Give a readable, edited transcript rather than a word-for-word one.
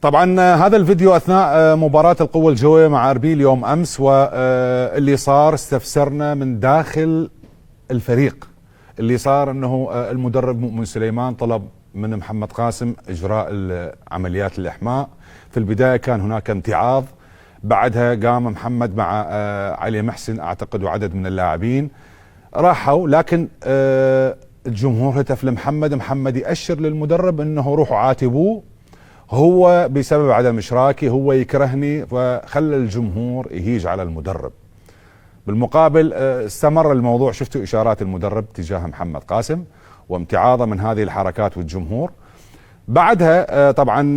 طبعا هذا الفيديو اثناء مباراة القوة الجوية مع اربيل يوم امس، واللي صار استفسرنا من داخل الفريق. اللي صار انه المدرب مؤمن سليمان طلب من محمد قاسم اجراء عمليات الاحماء. في البداية كان هناك امتعاض، بعدها قام محمد مع علي محسن اعتقد وعدد من اللاعبين راحوا، لكن الجمهور هتف لمحمد، محمد يأشر للمدرب انه روحوا عاتبوه، هو بسبب عدم اشراكي هو يكرهني، فخلى الجمهور يهيج على المدرب. بالمقابل استمر الموضوع، شفتوا اشارات المدرب تجاه محمد قاسم وامتعاضه من هذه الحركات والجمهور. بعدها طبعا